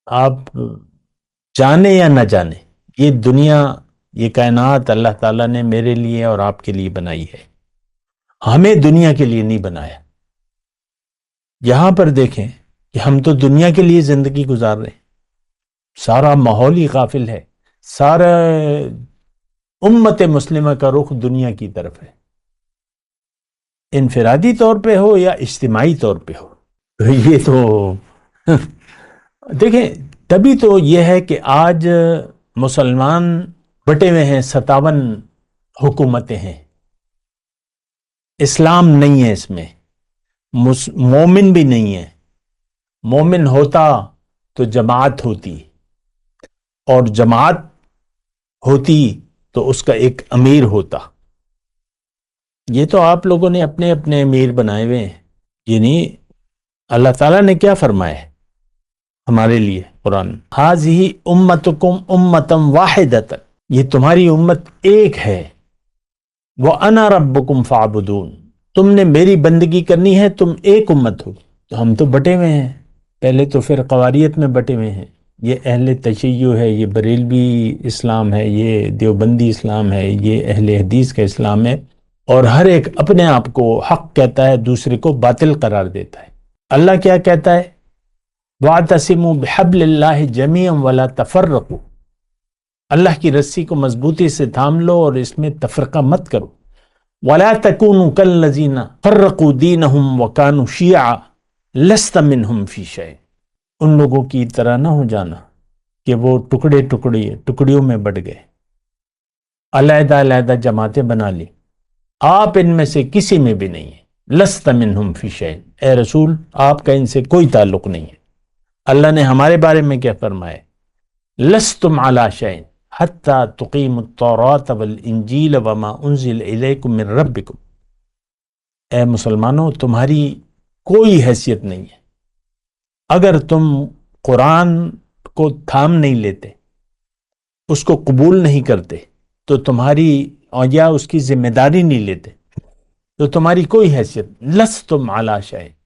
آپ جانے یا نہ جانے، یہ دنیا، یہ کائنات اللہ تعالیٰ نے میرے لیے اور آپ کے لیے بنائی ہے، ہمیں دنیا کے لیے نہیں بنایا۔ یہاں پر دیکھیں کہ ہم تو دنیا کے لیے زندگی گزار رہے ہیں، سارا ماحول ہی غافل ہے، سارا امت مسلمہ کا رخ دنیا کی طرف ہے، انفرادی طور پہ ہو یا اجتماعی طور پہ ہو۔ تو یہ تو دیکھیں، تبھی تو یہ ہے کہ آج مسلمان بٹے ہوئے ہیں، 57 حکومتیں ہیں، اسلام نہیں ہے اس میں، مومن بھی نہیں ہے۔ مومن ہوتا تو جماعت ہوتی، اور جماعت ہوتی تو اس کا ایک امیر ہوتا۔ یہ تو آپ لوگوں نے اپنے اپنے امیر بنائے ہوئے ہیں، یعنی اللہ تعالیٰ نے کیا فرمایا ہے ہمارے لیے قرآن، ہذہ امتکم امۃ واحدۃ، یہ تمہاری امت ایک ہے، وَأَنَا رَبُّكُمْ فَاعْبُدُونَ، تم نے میری بندگی کرنی ہے، تم ایک امت ہو۔ تو ہم تو بٹے ہوئے ہیں، پہلے تو پھر قواریت میں بٹے ہوئے ہیں، یہ اہل تشیع ہے، یہ بریلوی اسلام ہے، یہ دیوبندی اسلام ہے، یہ اہل حدیث کا اسلام ہے، اور ہر ایک اپنے آپ کو حق کہتا ہے، دوسرے کو باطل قرار دیتا ہے۔ اللہ کیا کہتا ہے؟ وَاعْتَصِمُوا بِحَبْلِ اللَّهِ جَمِيعًا وَلَا تَفَرَّقُوا، اللہ کی رسی کو مضبوطی سے تھام لو اور اس میں تفرقہ مت کرو۔ وَلَا تَكُونُوا كَالَّذِينَ فَرَّقُوا دِينَهُمْ وَكَانُوا شِيَعًا لَسْتَ مِنْهُمْ فِي شَيْءٍ، ان لوگوں کی طرح نہ ہو جانا کہ وہ ٹکڑیوں میں بٹ گئے، علیحدہ علیحدہ جماعتیں بنا لی، آپ ان میں سے کسی میں بھی نہیں ہیں۔ لست منہم فی شیء، اے رسول آپ کا ان سے کوئی تعلق نہیں ہے۔ اللہ نے ہمارے بارے میں کیا فرمایا؟ لستم علی شیء حتی تقیموا التوراۃ والانجیل وما انزل الیکم من ربکم، اے مسلمانوں تمہاری کوئی حیثیت نہیں ہے اگر تم قرآن کو تھام نہیں لیتے، اس کو قبول نہیں کرتے، تو تمہاری یا اس کی ذمہ داری نہیں لیتے، تو تمہاری کوئی حیثیت، لستم علی شیء،